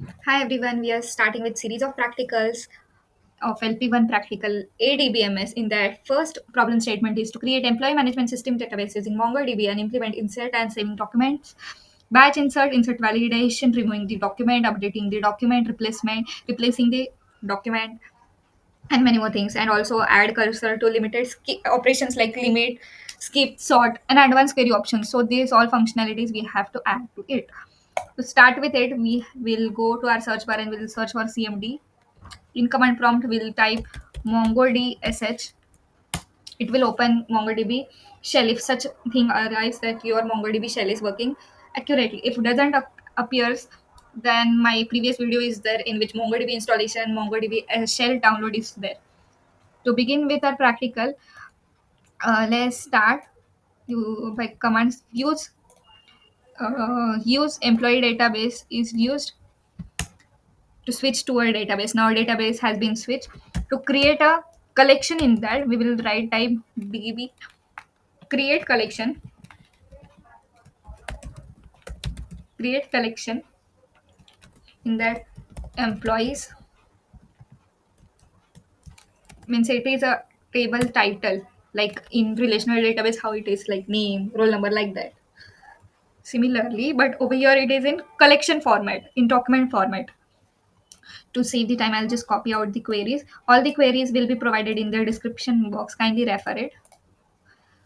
Hi everyone, we are starting with series of practicals of LP1 practical ADBMS. In that first problem statement is to create employee management system database using MongoDB and implement insert and saving documents. Batch insert validation, removing the document, updating the document, replacing the document, and many more things. And also add cursor to limited operations like limit, skip, sort, and advanced query options. So these all functionalities we have to add to it. To start with it, we will go to our search bar and we'll search for CMD. In command prompt, we'll type mongodsh. It will open MongoDB shell if such thing arrives that your MongoDB shell is working accurately. If it doesn't appears, then my previous video is there in which MongoDB installation, MongoDB shell download is there. To begin with our practical, let's start by commands. Use employee database is used to switch to a database. Now database has been switched. To create a collection in that, we will write type db create collection, create collection in that employees means it is a table title, like in relational database how it is like name, roll number, like that. Similarly, but over here it is in collection format, in document format. To save the time, I'll just copy out the queries. All the queries will be provided in the description box, kindly refer it.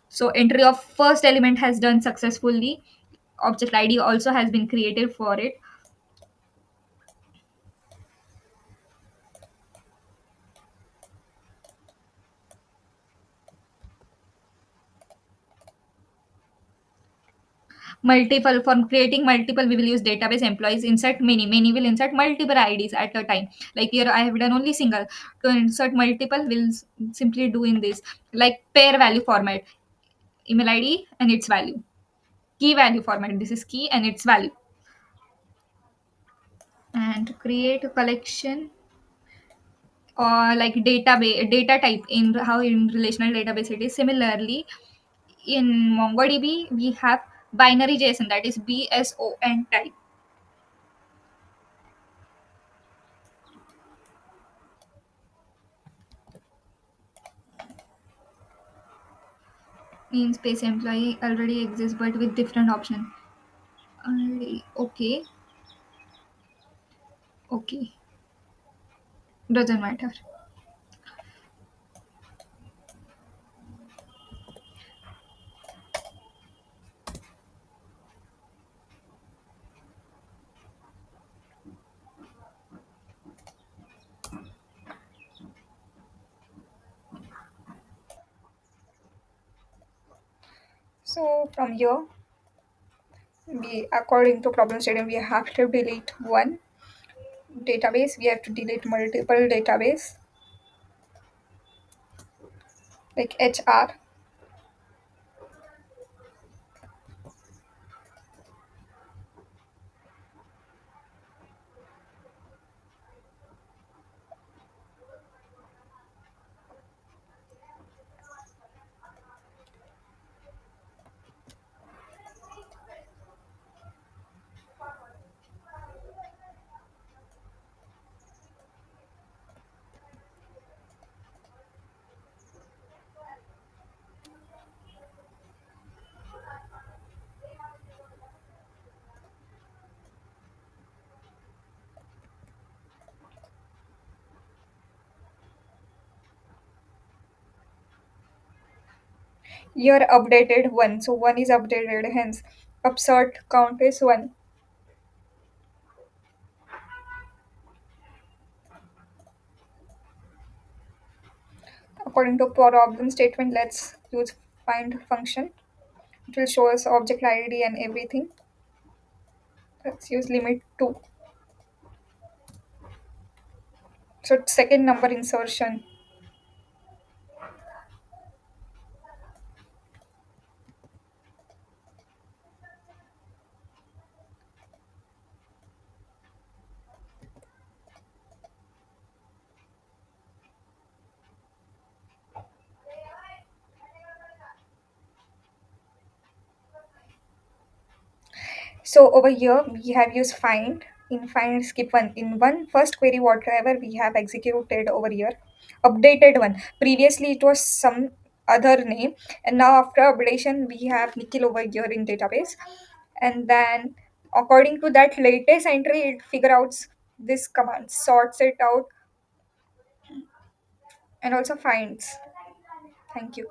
So entry of first element has done successfully. Object ID also has been created for it. Multiple, for creating multiple, we will use database employees. Insert many will insert multiple IDs at a time. Like here I have done only single. To insert multiple, we'll simply do in this, like pair value format, email ID and its value. Key value format, this is key and its value. And to create a collection or like database data type, in how in relational database it is. Similarly, in MongoDB, we have binary JSON, that is BSON type. In space employee already exists but with different option. Already, okay, okay, doesn't matter. So from here, we according to problem statement, we have to delete one database. We have to delete multiple database like HR. Here updated one, so one is updated. Hence, upsert count is one. According to problem statement, let's use find function. It will show us object ID and everything. Let's use limit 2. So second number insertion. So over here we have used find. In find skip one in one first query whatever we have executed over here, updated one. Previously it was some other name, and now after updation we have Nikhil over here in database. And then according to that latest entry it figure out this command, sorts it out, and also finds. Thank you.